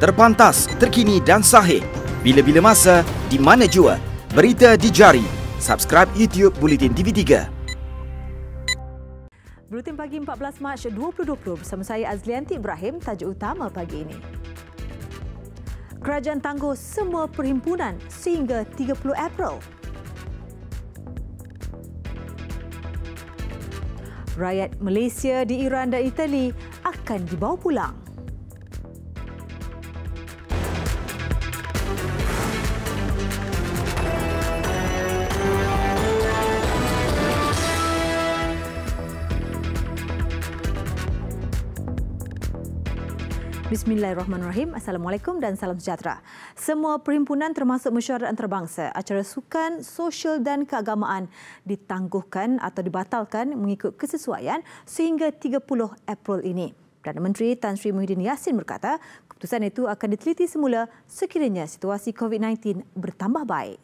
Terpantas, terkini dan sahih. Bila-bila masa, di mana jua. Berita di jari. Subscribe YouTube Bulletin TV3. Buletin pagi 14 Mac 2020 bersama saya Azlianti Ibrahim. Tajuk utama pagi ini. Kerajaan tangguh semua perhimpunan sehingga 30 April. Rakyat Malaysia di Iran dan Itali akan dibawa pulang. Bismillahirrahmanirrahim. Assalamualaikum dan salam sejahtera. Semua perhimpunan termasuk mesyuarat antarabangsa, acara sukan, sosial dan keagamaan ditangguhkan atau dibatalkan mengikut kesesuaian sehingga 30 April ini. Perdana Menteri Tan Sri Muhyiddin Yassin berkata, keputusan itu akan diteliti semula sekiranya situasi COVID-19 bertambah baik.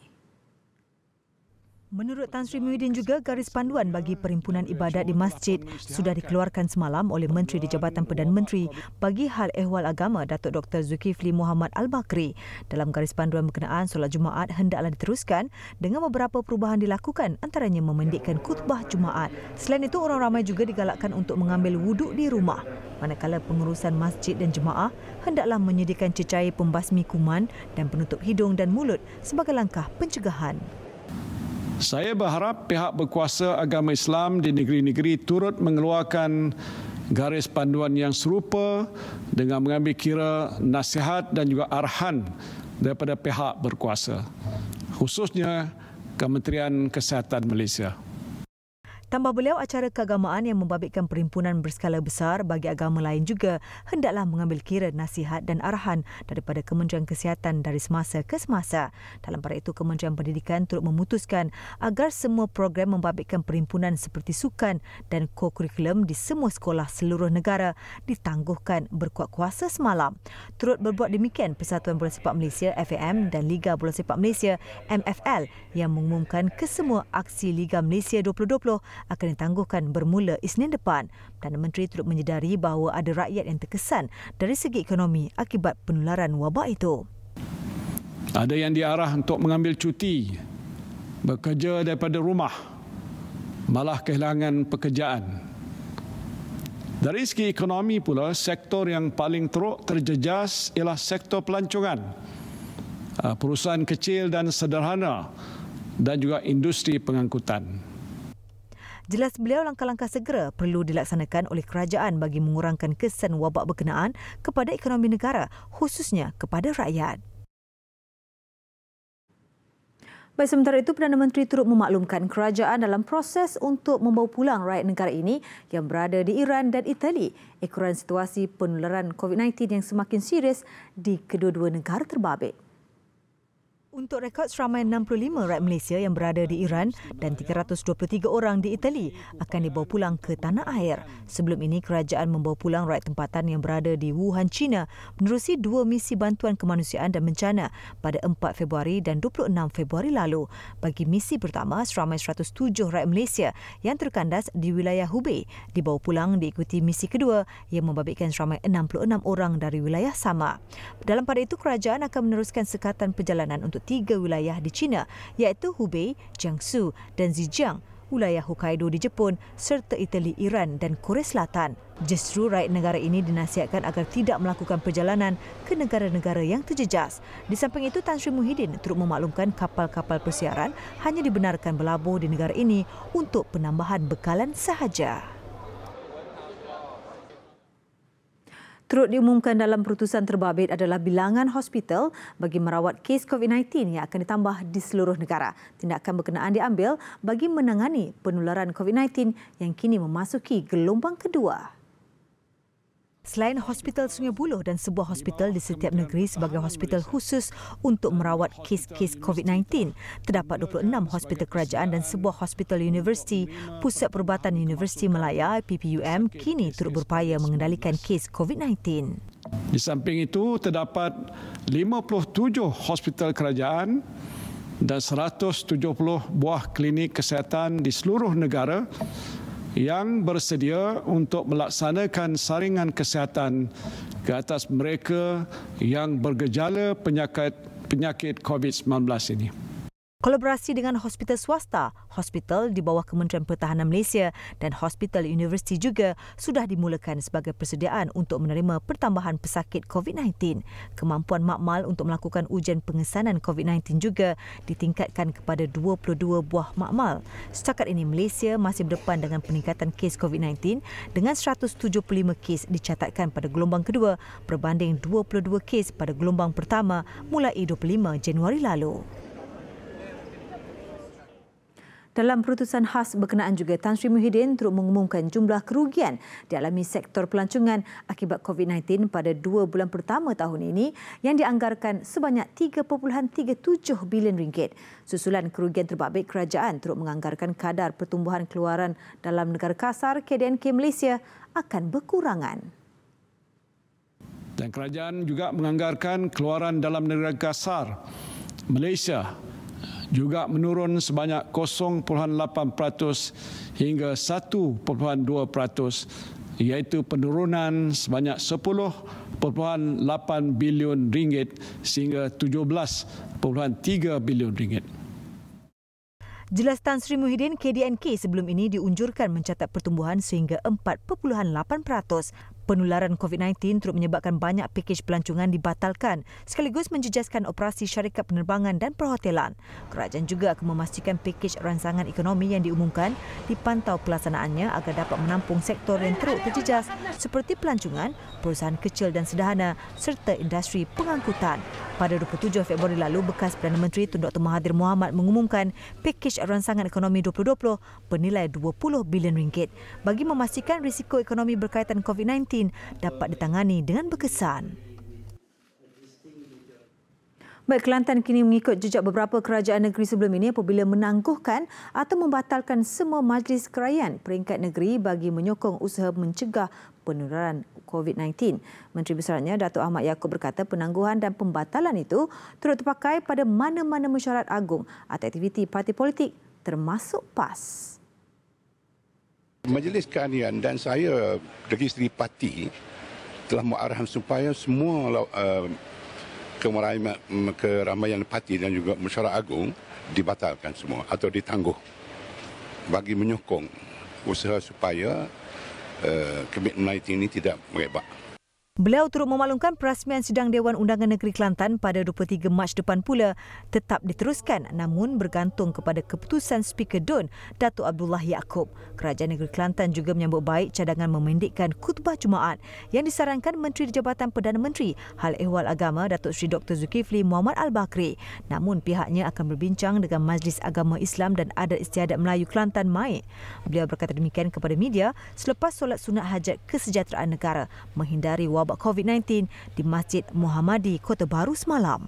Menurut Tan Sri Muhyiddin juga, garis panduan bagi perhimpunan ibadat di masjid sudah dikeluarkan semalam oleh Menteri di Jabatan Perdana Menteri bagi Hal Ehwal Agama Datuk Dr. Zulkifli Muhammad Al-Bakri. Dalam garis panduan berkenaan, solat Jumaat hendaklah diteruskan dengan beberapa perubahan dilakukan, antaranya memendekkan khutbah Jumaat. Selain itu, orang ramai juga digalakkan untuk mengambil wuduk di rumah. Manakala pengurusan masjid dan jemaah hendaklah menyediakan cecair pembasmi kuman dan penutup hidung dan mulut sebagai langkah pencegahan. Saya berharap pihak berkuasa agama Islam di negeri-negeri turut mengeluarkan garis panduan yang serupa dengan mengambil kira nasihat dan juga arahan daripada pihak berkuasa, khususnya Kementerian Kesihatan Malaysia. Tambah beliau, acara keagamaan yang membabitkan perhimpunan berskala besar bagi agama lain juga hendaklah mengambil kira nasihat dan arahan daripada Kementerian Kesihatan dari semasa ke semasa. Dalam pada itu, Kementerian Pendidikan turut memutuskan agar semua program membabitkan perhimpunan seperti sukan dan ko-kurikulum di semua sekolah seluruh negara ditangguhkan berkuat kuasa semalam. Turut berbuat demikian Persatuan Bola Sepak Malaysia FAM dan Liga Bola Sepak Malaysia MFL yang mengumumkan kesemua aksi Liga Malaysia 2020 akan ditangguhkan bermula Isnin depan. Perdana Menteri turut menyedari bahawa ada rakyat yang terkesan dari segi ekonomi akibat penularan wabak itu. Ada yang diarah untuk mengambil cuti, bekerja daripada rumah, malah kehilangan pekerjaan. Dari segi ekonomi pula, sektor yang paling teruk terjejas ialah sektor pelancongan, perusahaan kecil dan sederhana dan juga industri pengangkutan. Jelas beliau, langkah-langkah segera perlu dilaksanakan oleh kerajaan bagi mengurangkan kesan wabak berkenaan kepada ekonomi negara, khususnya kepada rakyat. Baik, sementara itu, Perdana Menteri turut memaklumkan kerajaan dalam proses untuk membawa pulang rakyat negara ini yang berada di Iran dan Itali ekoran situasi penularan COVID-19 yang semakin serius di kedua-dua negara terbabit. Untuk rekod, seramai 65 rakyat Malaysia yang berada di Iran dan 323 orang di Itali akan dibawa pulang ke tanah air. Sebelum ini, kerajaan membawa pulang rakyat tempatan yang berada di Wuhan, China menerusi 2 misi bantuan kemanusiaan dan bencana pada 4 Februari dan 26 Februari lalu. Bagi misi pertama, seramai 107 rakyat Malaysia yang terkandas di wilayah Hubei dibawa pulang, diikuti misi kedua yang membabitkan seramai 66 orang dari wilayah sama. Dalam pada itu, kerajaan akan meneruskan sekatan perjalanan untuk 3 wilayah di China, iaitu Hubei, Jiangsu dan Zhejiang, wilayah Hokkaido di Jepun serta Itali, Iran dan Korea Selatan. Justru rakyat negara ini dinasihatkan agar tidak melakukan perjalanan ke negara-negara yang terjejas. Di samping itu, Tan Sri Muhyiddin turut memaklumkan kapal-kapal persiaran hanya dibenarkan berlabuh di negara ini untuk penambahan bekalan sahaja. Turut diumumkan dalam keputusan terbabit adalah bilangan hospital bagi merawat kes COVID-19 yang akan ditambah di seluruh negara. Tindakan berkenaan diambil bagi menangani penularan COVID-19 yang kini memasuki gelombang kedua. Selain Hospital Sungai Buloh dan sebuah hospital di setiap negeri sebagai hospital khusus untuk merawat kes-kes COVID-19, terdapat 26 hospital kerajaan dan sebuah hospital universiti. Pusat Perubatan Universiti Malaya PPUM kini turut berupaya mengendalikan kes COVID-19. Di samping itu, terdapat 57 hospital kerajaan dan 170 buah klinik kesihatan di seluruh negara yang bersedia untuk melaksanakan saringan kesihatan ke atas mereka yang bergejala penyakit COVID-19 ini. Kolaborasi dengan hospital swasta, hospital di bawah Kementerian Pertahanan Malaysia dan hospital universiti juga sudah dimulakan sebagai persediaan untuk menerima pertambahan pesakit COVID-19. Kemampuan makmal untuk melakukan ujian pengesanan COVID-19 juga ditingkatkan kepada 22 buah makmal. Setakat ini Malaysia masih berdepan dengan peningkatan kes COVID-19 dengan 175 kes dicatatkan pada gelombang kedua berbanding 22 kes pada gelombang pertama mulai 25 Januari lalu. Dalam perutusan khas berkenaan juga, Tan Sri Muhyiddin turut mengumumkan jumlah kerugian dialami sektor pelancongan akibat COVID-19 pada 2 bulan pertama tahun ini yang dianggarkan sebanyak 3.37 bilion ringgit. Susulan kerugian terbabit, kerajaan turut menganggarkan kadar pertumbuhan keluaran dalam negara kasar KDNK Malaysia akan berkurangan. Dan kerajaan juga menganggarkan keluaran dalam negara kasar Malaysia juga menurun sebanyak 0.8% hingga 1.2%, iaitu penurunan sebanyak 10.8 bilion ringgit sehingga 17.3 bilion ringgit. Jelas Tan Sri Muhyiddin, KDNK sebelum ini diunjurkan mencatat pertumbuhan sehingga 4.8%. Penularan COVID-19 turut menyebabkan banyak pakej pelancongan dibatalkan sekaligus menjejaskan operasi syarikat penerbangan dan perhotelan. Kerajaan juga akan memastikan pakej rancangan ekonomi yang diumumkan dipantau pelaksanaannya agar dapat menampung sektor yang teruk terjejas seperti pelancongan, perusahaan kecil dan sederhana serta industri pengangkutan. Pada 27 Februari lalu, bekas Perdana Menteri Tun Dr. Mahathir Mohamad mengumumkan pakej rancangan ekonomi 2020 bernilai 20 bilion ringgit bagi memastikan risiko ekonomi berkaitan COVID-19 dapat ditangani dengan berkesan. Baik, Kelantan kini mengikut jejak beberapa kerajaan negeri sebelum ini apabila menangguhkan atau membatalkan semua majlis kerajaan peringkat negeri bagi menyokong usaha mencegah penularan COVID-19. Menteri Besarnya Datuk Ahmad Yaakob berkata penangguhan dan pembatalan itu turut terpakai pada mana-mana mesyuarat agung atau aktiviti parti politik termasuk PAS. Majlis Keahlian dan saya dari segi parti telah mengarahan supaya semua keramaian parti dan juga mesyuarat agung dibatalkan semua atau ditangguh bagi menyokong usaha supaya COVID-19 ini tidak merebak. Beliau turut memaklumkan perasmian sidang Dewan Undangan Negeri Kelantan pada 23 Mac depan pula tetap diteruskan namun bergantung kepada keputusan Speaker DUN Datuk Abdullah Yaakob. Kerajaan Negeri Kelantan juga menyambut baik cadangan memendekkan khutbah Jumaat yang disarankan Menteri Jabatan Perdana Menteri Hal Ehwal Agama Datuk Seri Dr. Zulkifli Muhammad Al-Bakri. Namun pihaknya akan berbincang dengan Majlis Agama Islam dan Adat Istiadat Melayu Kelantan MAIK. Beliau berkata demikian kepada media selepas solat sunat hajat kesejahteraan negara menghindari wabak COVID-19 di Masjid Muhammadi Kota Baru semalam.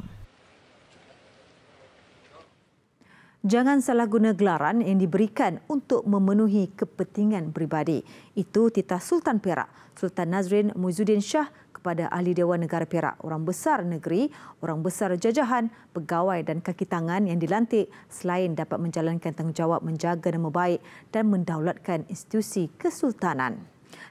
Jangan salah guna gelaran yang diberikan untuk memenuhi kepentingan peribadi. Itu titah Sultan Perak, Sultan Nazrin Muizzuddin Shah kepada Ahli Dewan Negara Perak, orang besar negeri, orang besar jajahan, pegawai dan kaki tangan yang dilantik selain dapat menjalankan tanggungjawab menjaga nama baik dan mendaulatkan institusi kesultanan.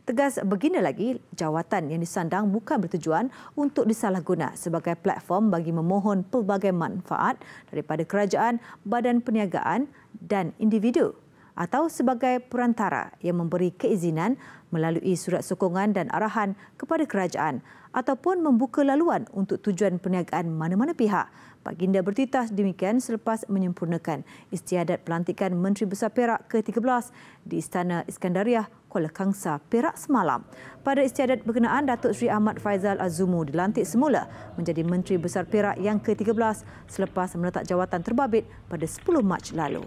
Tegas begini lagi, jawatan yang disandang bukan bertujuan untuk disalahguna sebagai platform bagi memohon pelbagai manfaat daripada kerajaan, badan perniagaan dan individu atau sebagai perantara yang memberi keizinan melalui surat sokongan dan arahan kepada kerajaan ataupun membuka laluan untuk tujuan perniagaan mana-mana pihak. Baginda bertitah demikian selepas menyempurnakan istiadat pelantikan Menteri Besar Perak ke-13 di Istana Iskandariah, Kuala Kangsar, Perak semalam. Pada istiadat berkenaan, Datuk Seri Ahmad Faizal Azumu dilantik semula menjadi Menteri Besar Perak yang ke-13 selepas meletak jawatan terbabit pada 10 Mac lalu.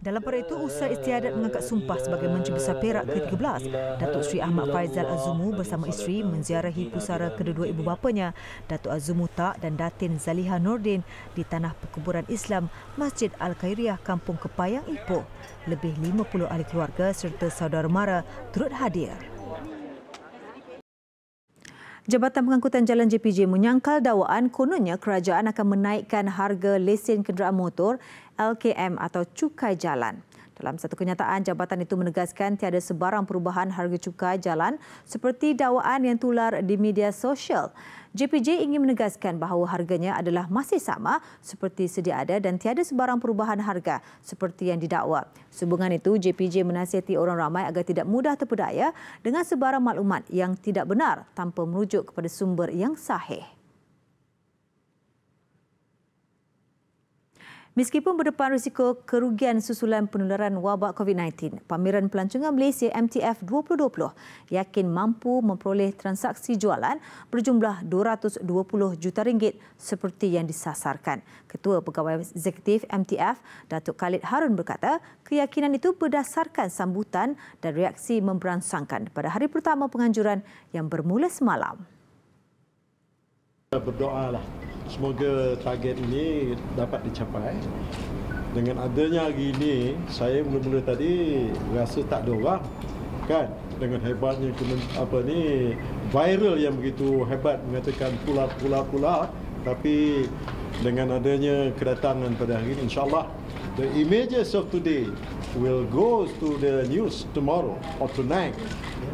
Dalam pada itu, usai istiadat mengangkat sumpah sebagai Menteri Besar Perak ke-13, Datuk Seri Ahmad Faizal Azumu bersama isteri menziarahi pusara kedua-dua ibu bapanya, Datuk Azumu Tak dan Datin Zaliha Nordin di tanah perkuburan Islam Masjid Al-Khairiyah Kampung Kepayang Ipoh. Lebih 50 ahli keluarga serta saudara mara turut hadir. Jabatan Pengangkutan Jalan JPJ menyangkal dakwaan kononnya kerajaan akan menaikkan harga lesen kenderaan motor LKM atau cukai jalan. Dalam satu kenyataan, jabatan itu menegaskan tiada sebarang perubahan harga cukai jalan seperti dakwaan yang tular di media sosial. JPJ ingin menegaskan bahawa harganya adalah masih sama seperti sedia ada dan tiada sebarang perubahan harga seperti yang didakwa. Sehubungan itu, JPJ menasihati orang ramai agar tidak mudah terpedaya dengan sebarang maklumat yang tidak benar tanpa merujuk kepada sumber yang sahih. Meskipun berdepan risiko kerugian susulan penularan wabak COVID-19, Pameran Pelancongan Malaysia MTF 2020 yakin mampu memperoleh transaksi jualan berjumlah RM220 juta seperti yang disasarkan. Ketua Pegawai Eksekutif MTF, Datuk Khalid Harun berkata, keyakinan itu berdasarkan sambutan dan reaksi memberangsangkan pada hari pertama penganjuran yang bermula semalam. Berdoalah. Semoga target ini dapat dicapai. Dengan adanya hari ini, saya mula-mula tadi rasa tak ada orang, kan? Dengan hebatnya viral yang begitu hebat mengatakan pula. Tapi dengan adanya kedatangan pada hari ini, insyaAllah, the images of today will go to the news tomorrow or tonight.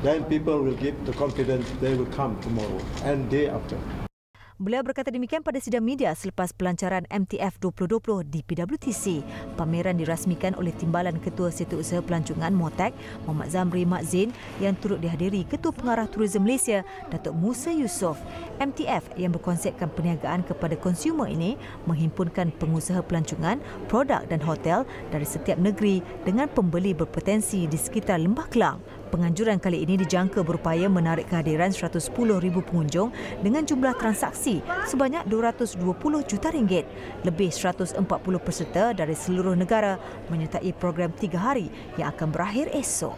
Then people will give the confidence they will come tomorrow and day after. Beliau berkata demikian pada sidang media selepas pelancaran MTF 2020 di PWTC. Pameran dirasmikan oleh Timbalan Ketua Setiausaha Pelancongan MOTAC, Muhammad Zamri Mak Zain, yang turut dihadiri Ketua Pengarah Tourism Malaysia, Datuk Musa Yusof. MTF yang berkonsepkan perniagaan kepada konsumer ini menghimpunkan pengusaha pelancongan, produk dan hotel dari setiap negeri dengan pembeli berpotensi di sekitar Lembah Kelang. Penganjuran kali ini dijangka berupaya menarik kehadiran 110,000 pengunjung dengan jumlah transaksi sebanyak RM220 juta. Lebih 140 peserta dari seluruh negara menyertai program 3 hari yang akan berakhir esok.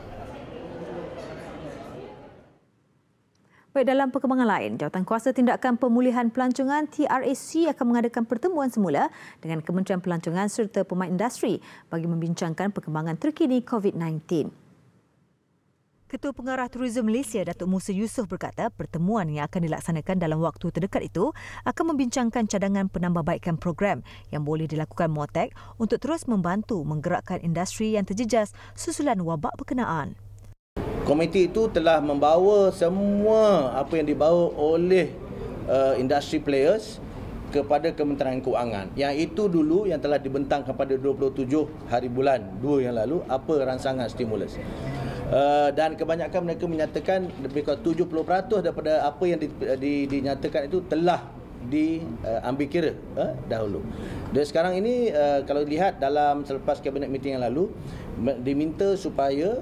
Baik, dalam perkembangan lain, Jawatankuasa Tindakan Pemulihan Pelancongan TRAC akan mengadakan pertemuan semula dengan Kementerian Pelancongan serta pemain industri bagi membincangkan perkembangan terkini COVID-19. Ketua Pengarah Tourism Malaysia, Datuk Musa Yusof berkata pertemuan yang akan dilaksanakan dalam waktu terdekat itu akan membincangkan cadangan penambahbaikan program yang boleh dilakukan MOTAC untuk terus membantu menggerakkan industri yang terjejas susulan wabak berkenaan. Komiti itu telah membawa semua apa yang dibawa oleh industri players kepada Kementerian Kewangan. Yang itu dulu yang telah dibentangkan pada 27 hari bulan 2 yang lalu, apa rancangan stimulus. Dan kebanyakan mereka menyatakan lebih kurang 70% daripada apa yang dinyatakan itu telah diambil kira dahulu. Dan sekarang ini kalau lihat dalam selepas cabinet meeting yang lalu diminta supaya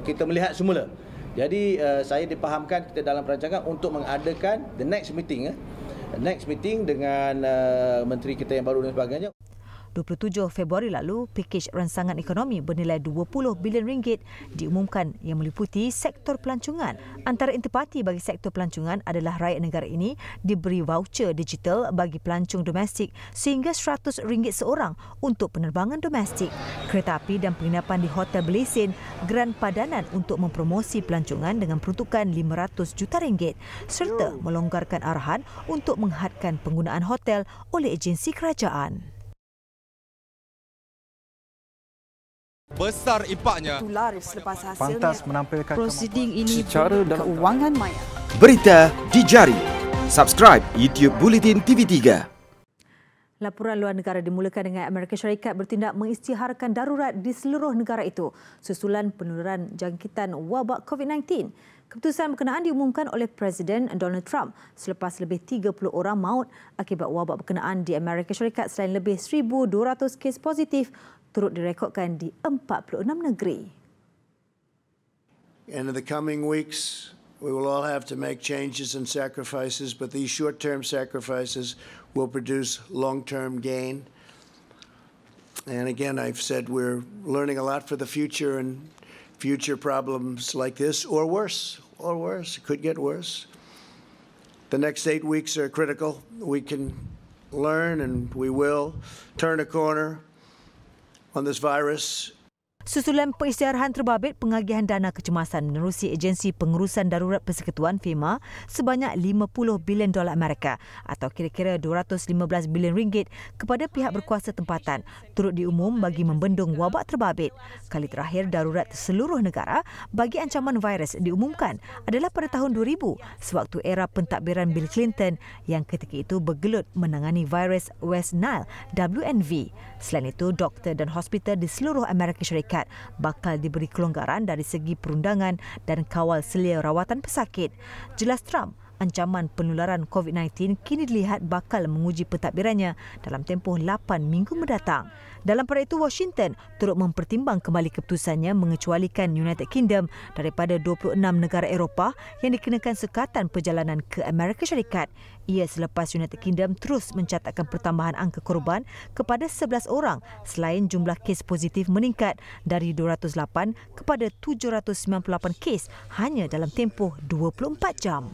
kita melihat semula. Jadi saya dipahamkan kita dalam perancangan untuk mengadakan the next meeting dengan menteri kita yang baru dan sebagainya. 27 Februari lalu, pakej rancangan ekonomi bernilai RM20 bilion diumumkan yang meliputi sektor pelancongan. Antara intipati bagi sektor pelancongan adalah rakyat negara ini diberi voucher digital bagi pelancong domestik sehingga RM100 seorang untuk penerbangan domestik, kereta api dan penginapan di hotel berlesen, geran padanan untuk mempromosi pelancongan dengan peruntukan RM500 juta serta melonggarkan arahan untuk menghadkan penggunaan hotel oleh agensi kerajaan. Besar impaknya. Selepas hasilnya, pantas menampilkan prosiding ini secara dalam keuangan maya. Berita di jari. Subscribe YouTube Bulletin TV3. Laporan luar negara dimulakan dengan Amerika Syarikat bertindak mengisytiharkan darurat di seluruh negara itu susulan penularan jangkitan wabak COVID-19. Keputusan berkenaan diumumkan oleh Presiden Donald Trump selepas lebih 30 orang maut akibat wabak berkenaan di Amerika Syarikat selain lebih 1,200 kes positif turut direkodkan di 46 negeri. And in the coming weeks, we will all have to make changes and sacrifices, but these short-term sacrifices will produce long-term gain. And again, I've said we're learning a lot for the future, and future problems like this, or worse, it could get worse. The next 8 weeks are critical. We can learn, and we will turn a corner on this virus. Susulan pengisytiharan terbabit pengagihan dana kecemasan menerusi Agensi Pengurusan Darurat Persekutuan FEMA sebanyak $50 bilion Amerika atau kira-kira 215 bilion ringgit kepada pihak berkuasa tempatan turut diumum bagi membendung wabak terbabit. Kali terakhir darurat seluruh negara bagi ancaman virus diumumkan adalah pada tahun 2000 sewaktu era pentadbiran Bill Clinton yang ketika itu bergelut menangani virus West Nile WNV. Selain itu, doktor dan hospital di seluruh Amerika Syarikat bakal diberi kelonggaran dari segi perundangan dan kawal selia rawatan pesakit. Jelas Trump, ancaman penularan COVID-19 kini dilihat bakal menguji pentadbirannya dalam tempoh 8 minggu mendatang. Dalam pada itu, Washington turut mempertimbang kembali keputusannya mengecualikan United Kingdom daripada 26 negara Eropah yang dikenakan sekatan perjalanan ke Amerika Syarikat. Ia selepas United Kingdom terus mencatatkan pertambahan angka korban kepada 11 orang selain jumlah kes positif meningkat dari 208 kepada 798 kes hanya dalam tempoh 24 jam.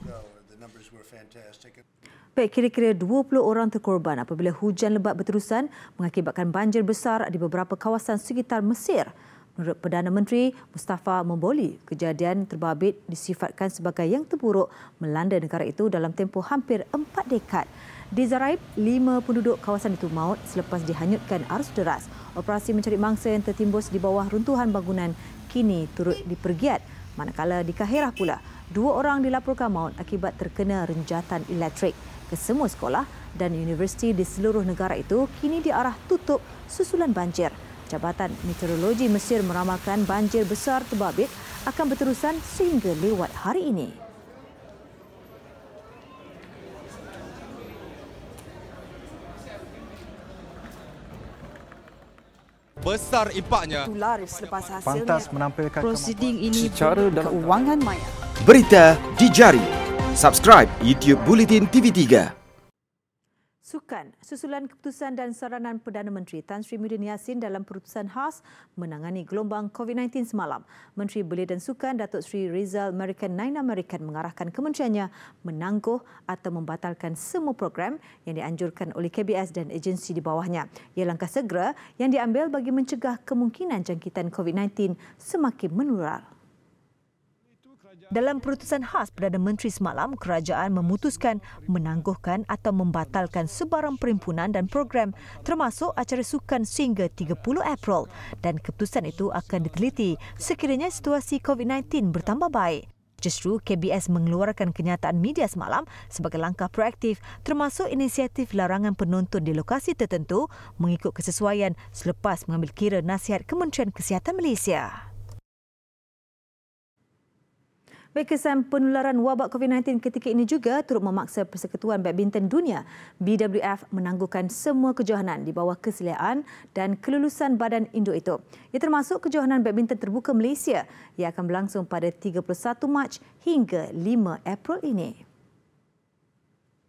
Baik, kira-kira 20 orang terkorban apabila hujan lebat berterusan mengakibatkan banjir besar di beberapa kawasan sekitar Mesir. Menurut Perdana Menteri Mustafa Momboli, kejadian terbabit disifatkan sebagai yang terburuk melanda negara itu dalam tempoh hampir 4 dekad. Di Zaraib, 5 penduduk kawasan itu maut selepas dihanyutkan arus deras. Operasi mencari mangsa yang tertimbus di bawah runtuhan bangunan kini turut dipergiat. Manakala di Kahirah pula, 2 orang dilaporkan maut akibat terkena renjatan elektrik. Kesemua sekolah dan universiti di seluruh negara itu kini diarah tutup susulan banjir. Jabatan Meteorologi Mesir meramalkan banjir besar terbabit akan berterusan sehingga lewat hari ini. Besar impaknya. Selepas hasilnya, pantas menampilkan prosiding ini secara dalam keuangan maya. Berita di jari. Subscribe YouTube Bulletin TV3. Sukan, susulan keputusan dan saranan Perdana Menteri Tan Sri Muhyiddin Yassin dalam keputusan khas menangani gelombang COVID-19 semalam. Menteri Belia dan Sukan Datuk Sri Rizal Nine American mengarahkan kementeriannya menangguh atau membatalkan semua program yang dianjurkan oleh KBS dan agensi di bawahnya. Ia langkah segera yang diambil bagi mencegah kemungkinan jangkitan COVID-19 semakin menular. Dalam keputusan khas Perdana Menteri semalam, kerajaan memutuskan menangguhkan atau membatalkan sebarang perhimpunan dan program termasuk acara sukan sehingga 30 April dan keputusan itu akan diteliti sekiranya situasi COVID-19 bertambah baik. Justru KBS mengeluarkan kenyataan media semalam sebagai langkah proaktif termasuk inisiatif larangan penonton di lokasi tertentu mengikut kesesuaian selepas mengambil kira nasihat Kementerian Kesihatan Malaysia. Baik, kesan penularan wabak COVID-19 ketika ini juga turut memaksa Persekutuan Badminton Dunia BWF menangguhkan semua kejohanan di bawah keseliaan dan kelulusan badan induk itu. Ia termasuk kejohanan badminton terbuka Malaysia yang akan berlangsung pada 31 Mac hingga 5 April ini.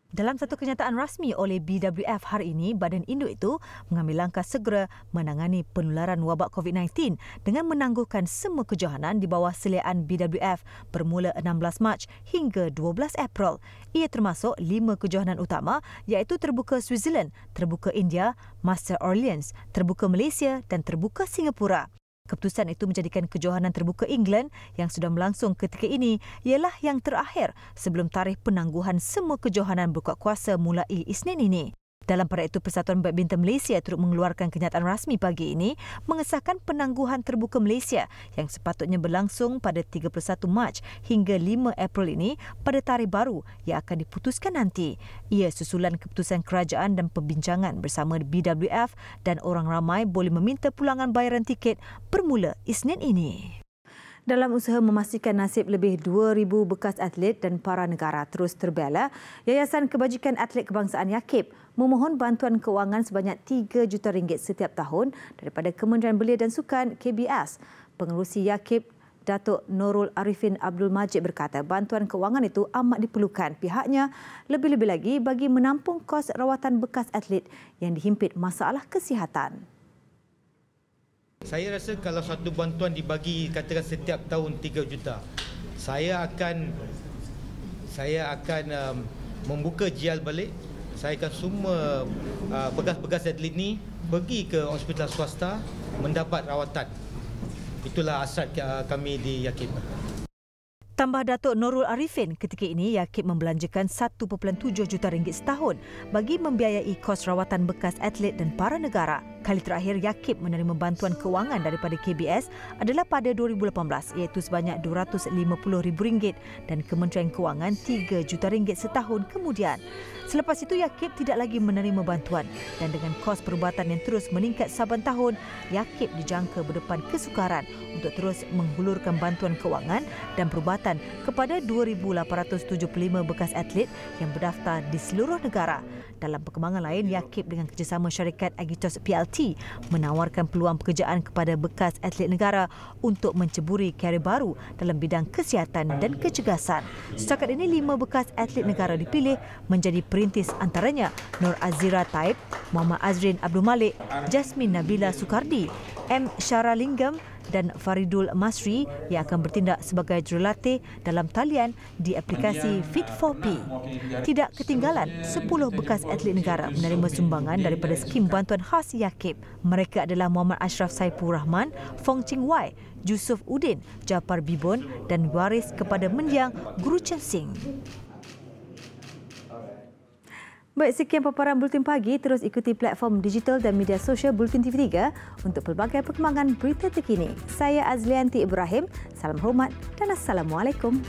Dalam satu kenyataan rasmi oleh BWF hari ini, badan induk itu mengambil langkah segera menangani penularan wabak COVID-19 dengan menangguhkan semua kejohanan di bawah seliaan BWF bermula 16 Mac hingga 12 April. Ia termasuk 5 kejohanan utama iaitu terbuka Switzerland, terbuka India, Master Orleans, terbuka Malaysia dan terbuka Singapura. Keputusan itu menjadikan kejohanan terbuka England yang sudah berlangsung ketika ini ialah yang terakhir sebelum tarikh penangguhan semua kejohanan berkuat kuasa mulai Isnin ini. Dalam pada itu, Persatuan Badminton Malaysia turut mengeluarkan kenyataan rasmi pagi ini mengesahkan penangguhan terbuka Malaysia yang sepatutnya berlangsung pada 31 Mac hingga 5 April ini pada tarikh baru yang akan diputuskan nanti. Ia susulan keputusan kerajaan dan perbincangan bersama BWF dan orang ramai boleh meminta pulangan bayaran tiket bermula Isnin ini. Dalam usaha memastikan nasib lebih 2,000 bekas atlet dan para negara terus terbela, Yayasan Kebajikan Atlet Kebangsaan Yakib memohon bantuan kewangan sebanyak RM3 juta setiap tahun daripada Kementerian Belia dan Sukan KBS. Pengerusi Yakib Datuk Nurul Arifin Abdul Majid berkata bantuan kewangan itu amat diperlukan pihaknya lebih-lebih lagi bagi menampung kos rawatan bekas atlet yang dihimpit masalah kesihatan. Saya rasa kalau satu bantuan dibagi katakan setiap tahun 3 juta, saya akan membuka JL balik. Saya akan semua bekas-bekas atlet ni pergi ke hospital swasta mendapat rawatan. Itulah hasrat kami di Yakib. Tambah Datuk Nurul Arifin, ketika ini Yakib membelanjakan 1.7 juta ringgit setahun bagi membiayai kos rawatan bekas atlet dan para negara. Kali terakhir Yakib menerima bantuan kewangan daripada KBS adalah pada 2018 iaitu sebanyak RM250,000 dan Kementerian Kewangan RM3 juta setahun kemudian. Selepas itu Yakib tidak lagi menerima bantuan dan dengan kos perubatan yang terus meningkat saban tahun, Yakib dijangka berdepan kesukaran untuk terus menghulurkan bantuan kewangan dan perubatan kepada 2,875 bekas atlet yang berdaftar di seluruh negara. Dalam perkembangan lain, Yakib dengan kerjasama syarikat Agitos PLT menawarkan peluang pekerjaan kepada bekas atlet negara untuk menceburi karier baru dalam bidang kesihatan dan kecergasan. Setakat ini 5 bekas atlet negara dipilih menjadi perintis, antaranya Nur Azira Taib, Muhammad Azrin Abdul Malik, Jasmine Nabila Sukardi, M. Syaralingam dan Faridul Masri yang akan bertindak sebagai jurulatih dalam talian di aplikasi Fit4P. Tidak ketinggalan, 10 bekas atlet negara menerima sumbangan daripada skim bantuan khas Yakib. Mereka adalah Muhammad Ashraf Saipur Rahman, Fong Ching Wai, Yusuf Udin, Japar Bibon dan waris kepada mendiang Guru Chen Sing. Baik, sekian paparan Buletin Pagi. Terus ikuti platform digital dan media sosial Buletin TV3 untuk pelbagai perkembangan berita terkini. Saya Azlianti Ibrahim. Salam hormat dan Assalamualaikum.